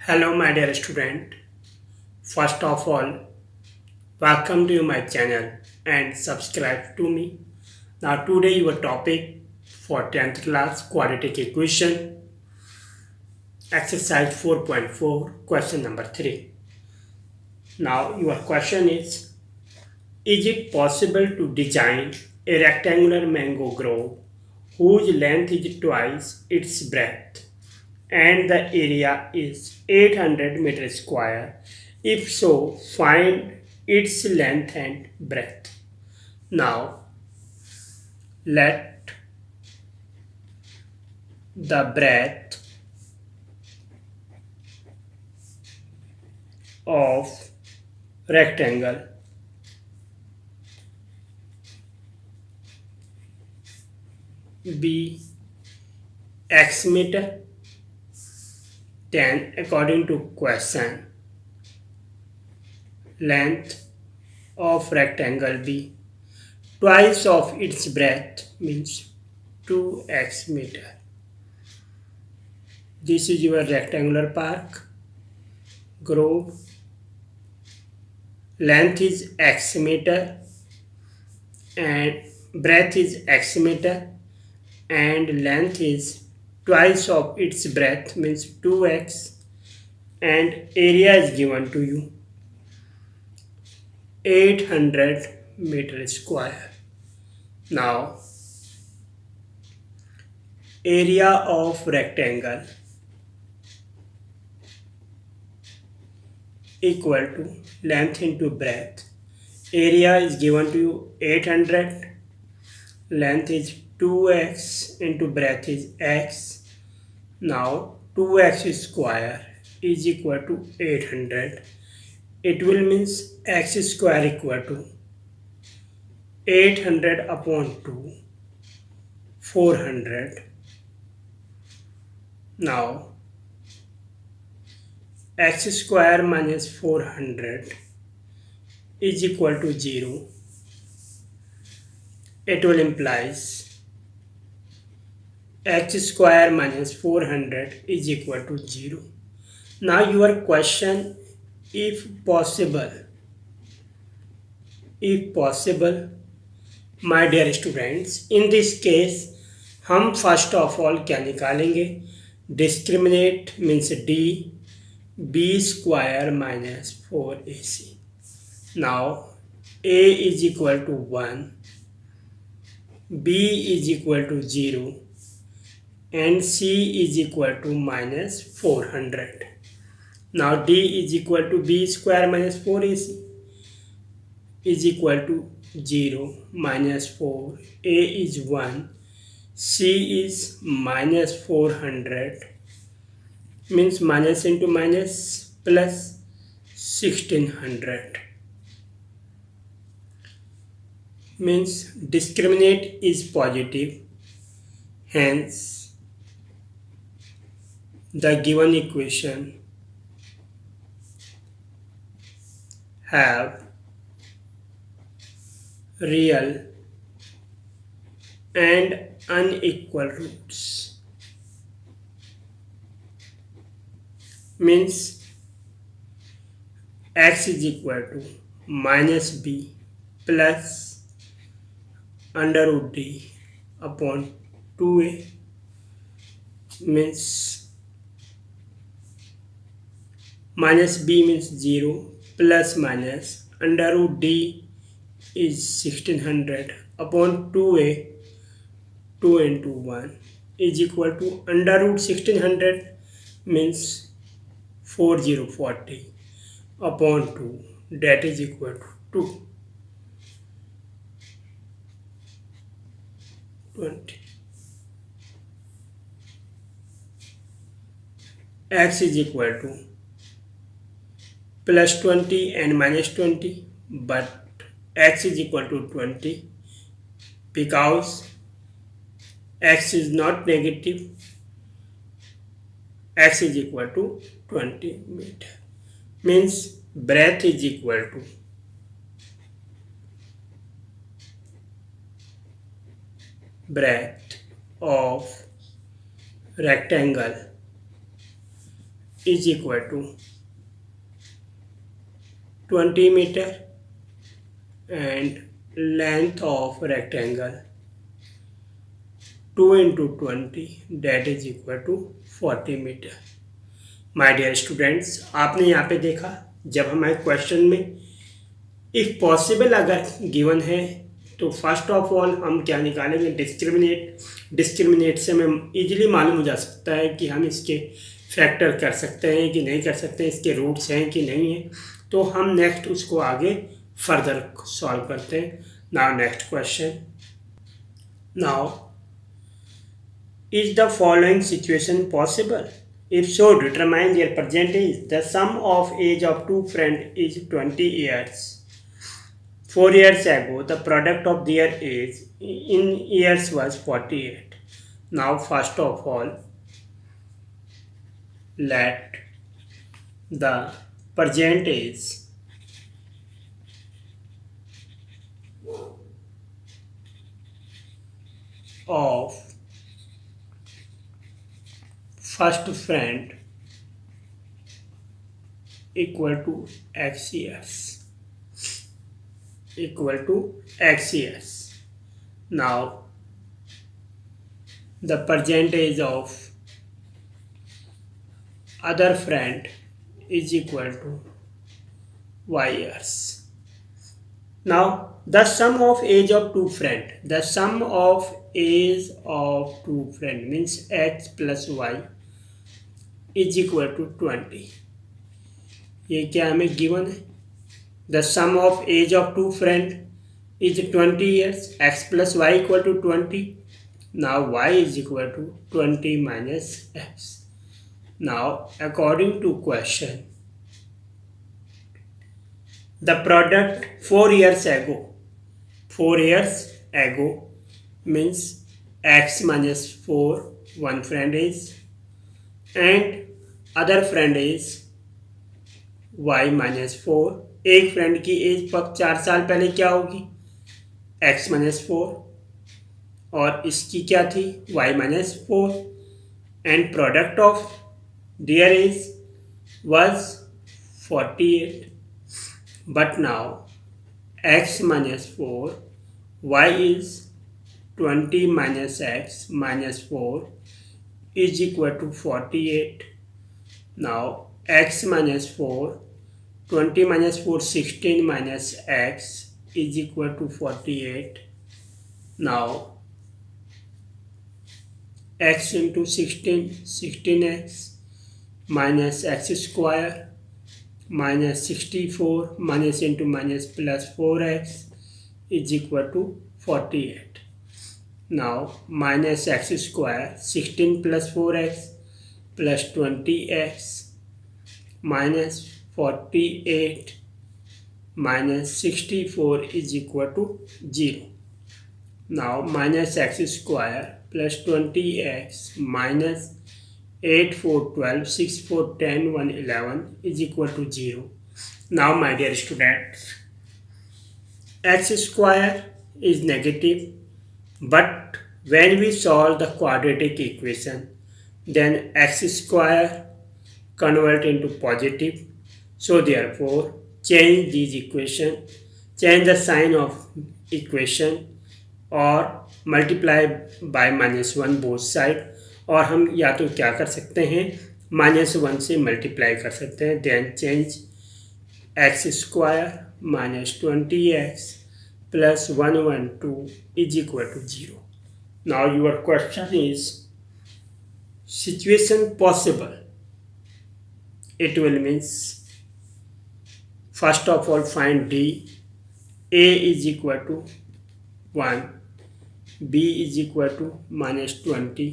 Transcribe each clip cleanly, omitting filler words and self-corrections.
Hello, my dear student. First of all, welcome to my channel and subscribe to me. Now, today your topic for 10th class quadratic equation, exercise 4.4, question number 3. Now, your question is it possible to design a rectangular mango grove whose length is twice its breadth and the area is 800 meters square? If so, find its length and breadth. Now, let the breadth of rectangle be x meter. Then, according to question, length of rectangle be twice of its breadth, means 2x meter. This is your rectangular park grove. Length is x meter and breadth is x meter, and length is twice of its breadth, means 2x, and area is given to you 800 meter square. Now, area of rectangle equal to length into breadth. Area is given to you 800, length is 2x into breadth is x. Now 2x square is equal to 800. It will means x square equal to 800 upon 2, 400. Now x square minus 400 is equal to 0. It will implies x square minus 400 is equal to 0. Now your question, if possible, my dear students, in this case हम first of all क्या निकालेंगे? Discriminate means D B square minus 4ac. नाउ a is equal to 1, b is equal to 0, and c is equal to minus 400. Now d is equal to b square minus 4ac is equal to 0 minus 4, a is 1, c is minus 400, means minus into minus plus 1600, means discriminant is positive, hence the given equation have real and unequal roots, means x is equal to minus b plus under root d upon 2a, means minus b means 0 plus minus under root d is 1600 upon 2a, 2 into 1 is equal to under root 1600, means 4040 upon 2, that is equal to 20. X is equal to plus 20 and minus 20, but x is equal to 20 because x is not negative. X is equal to 20 meter, means breadth is equal to breadth of rectangle is equal to 20 meter and length of rectangle 2 into 20 that is equal to 40 metre. My dear students, आपने यहाँ पे देखा जब हमारे question में if possible अगर given है तो फर्स्ट ऑफ ऑल हम क्या निकालेंगे, डिस्क्रिमिनेट से हमें इजीली मालूम हो जा सकता है कि हम इसके फैक्टर कर सकते हैं कि नहीं कर सकते हैं, इसके रूट्स हैं कि नहीं है. तो हम नेक्स्ट उसको आगे फर्दर सॉल्व करते हैं. Now next question. Now is the following situation possible? If so, determine their present age. The sum of age of two friends is 20 years. 4 years ago, the product of their age in years was 48. Now, first of all, let the present age of first friend equal to x years. Now the percentage of other friend is equal to y years. Now the sum of age of two friend. The sum of age of two friend means x plus y is equal to 20. ये क्या हमें given है. The sum of age of two friend is 20 years. x plus y equal to 20. Now y is equal to 20 minus x. Now according to question, the product 4 years ago. 4 years ago means x minus 4 one friend is and other friend is y minus 4. एक friend की as per 4 साल पहले क्या होगी, x minus 4 और इसकी क्या थी y minus 4 and product of their age was 48. But now x minus 4 y is 20 minus x minus 4 is equal to 48. Now x minus 4, 20 minus 4, 16 minus x is equal to 48. Now x into 16, 16x minus x square minus 64 minus into minus plus 4x is equal to 48. Now minus x square, 16 plus 4x plus 20x minus 48 minus 64 is equal to 0. Now minus x square plus 20x minus 8, 4, 12, 6, 4, 10, 1, 11 is equal to 0. Now my dear students, x square is negative, but when we solve the quadratic equation, then x square convert into positive. So therefore change these equation, change the sign of equation or multiply by -1 both side. और हम या तो क्या कर सकते हैं, -1 से multiply कर सकते हैं. Then change x square minus 20x plus 112 is equal to 0. Now your question is situation possible. It will means first of all find D. A is equal to 1, B is equal to minus 20,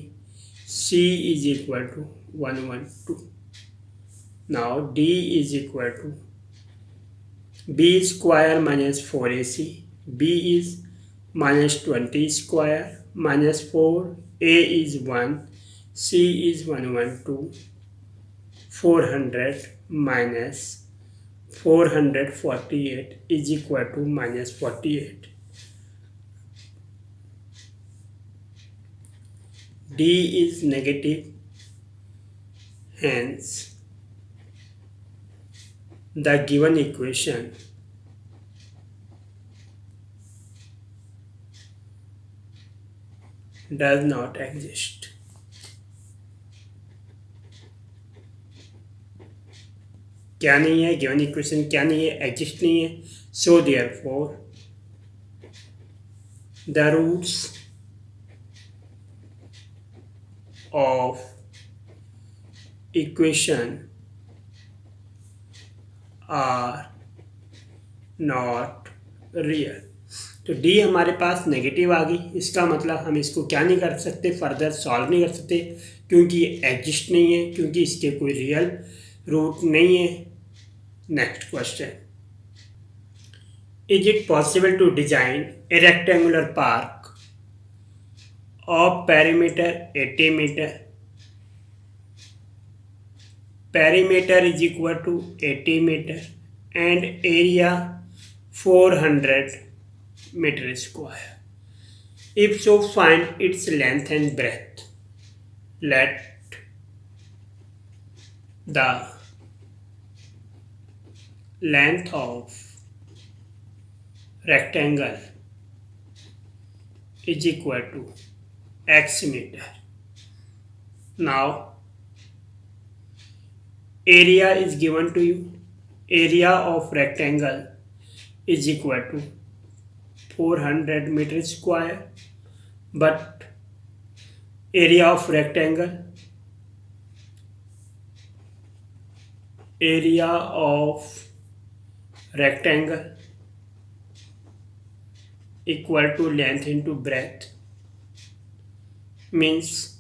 C is equal to 112. Now D is equal to B square minus 4AC. B is minus 20 square minus 4. A is 1. C is 112. 400 minus 448 is equal to minus 48. D is negative, hence the given equation does not exist. क्या नहीं है, given equation क्या नहीं है, exist नहीं है. So therefore the roots of equation are not real. तो D हमारे पास नेगेटिव आ गई. इसका मतलब हम इसको क्या नहीं कर सकते, फर्दर सॉल्व नहीं कर सकते, क्योंकि ये एग्जिस्ट नहीं है, क्योंकि इसके कोई रियल रूट नहीं है. Next question, is it possible to design a rectangular park of perimeter 80 metre, perimeter is equal to 80 metre and area 400 meter square. If so, find its length and breadth. Let the length of rectangle is equal to x meter. Now area is given to you. Area of rectangle is equal to 400 meter square, but area of rectangle equal to length into breadth, means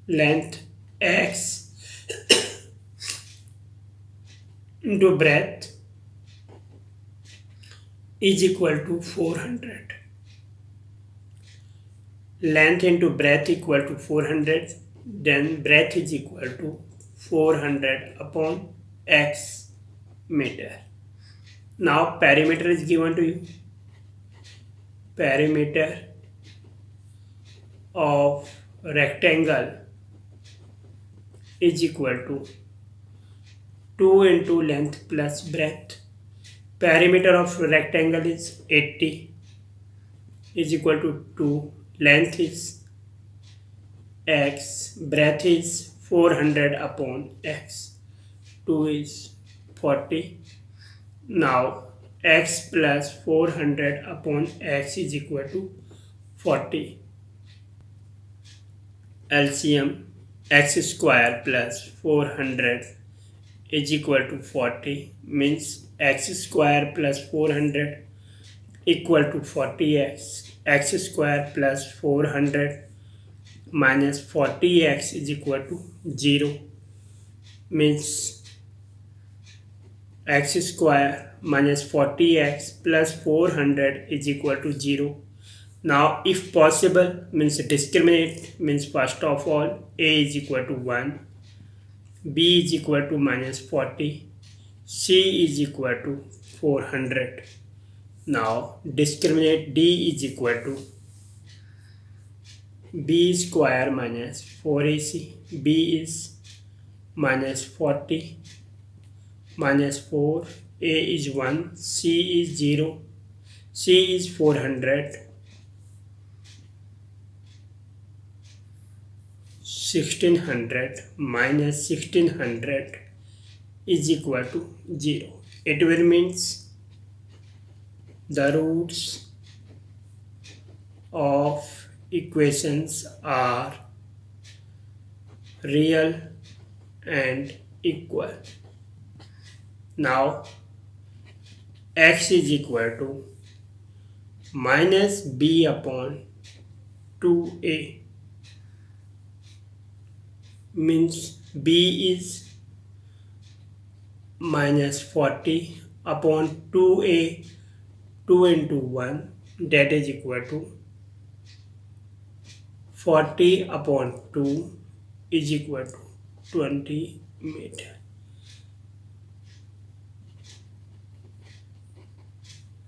length x into breadth is equal to 400. Length into breadth equal to 400, then breadth is equal to 400 upon x meter. Now perimeter is given to you. Perimeter of rectangle is equal to 2 into length plus breadth. Perimeter of rectangle is 80 is equal to 2. Length is x, breadth is 400 upon x. 2 is 40. Now x plus 400 upon x is equal to 40. LCM x square plus 400 is equal to 40, means x square plus 400 equal to 40x. X square plus 400 minus 40x is equal to 0, means x square minus 40x plus 400 is equal to 0. Now if possible, means discriminate, means first of all a is equal to 1, b is equal to minus 40, c is equal to 400. Now discriminate, d is equal to b square minus 4ac. b is minus 40 minus 4, a is 1, c is 0, c is 400, 1600 minus 1600 is equal to 0. It will means the roots of equations are real and equal. Now x is equal to minus b upon 2a, means b is minus 40 upon 2a, 2 into 1, that is equal to 40 upon 2 is equal to 20 meter.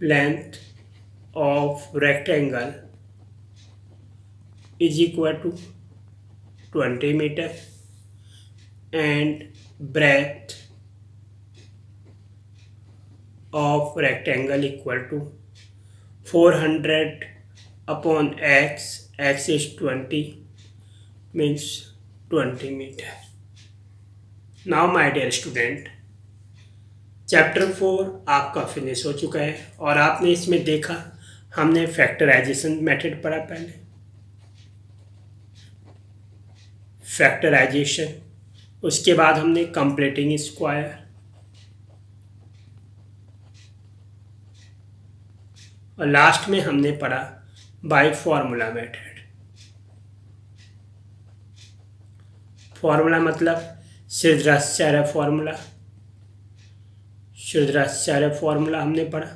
Length of rectangle is equal to 20 meter and breadth of rectangle equal to 400 upon x, x is 20, means 20 meter. Now my dear student, chapter 4 आपका finish हो चुका है और आपने इसमें देखा हमने factorisation method पढ़ा पहले, फैक्टराइजेशन, उसके बाद हमने कंप्लीटिंग स्क्वायर और लास्ट में हमने पढ़ा बाय फॉर्मूला मेथड। फॉर्मूला मतलब श्रीधराचार्य फॉर्मूला, श्रीधराचार्य फॉर्मूला हमने पढ़ा।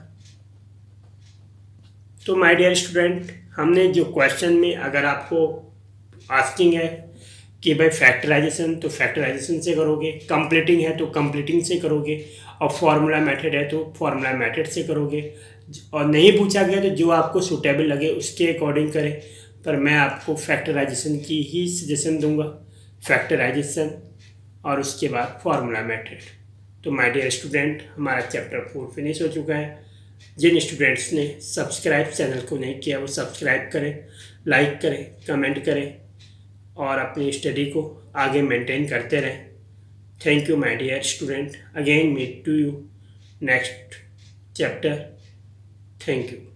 तो माय डियर स्टूडेंट, हमने जो क्वेश्चन में अगर आपको आस्किंग है कि भाई फैक्टराइजेशन तो फैक्टराइजेशन से करोगे, कंप्लीटिंग है तो कंप्लीटिंग से करोगे और फॉर्मूला मेथड है तो फॉर्मूला मेथड से करोगे, और नहीं पूछा गया तो जो आपको सूटेबल लगे उसके अकॉर्डिंग करें। पर मैं आपको फैक्टराइजेशन की ही सजेशन दूंगा, फैक्टराइजेशन और उसके बाद फॉर्मूला मेथड। तो माय डियर स्टूडेंट, हमारा चैप्टर 4 फिनिश हो चुका है। जिन स्टूडेंट्स ने सब्सक्राइब चैनल को नहीं किया वो सब्सक्राइब करें, लाइक करें, कमेंट करें और अपनी स्टडी को आगे मेंटेन करते रहें। Thank you my dear student, again meet to you next chapter. Thank you.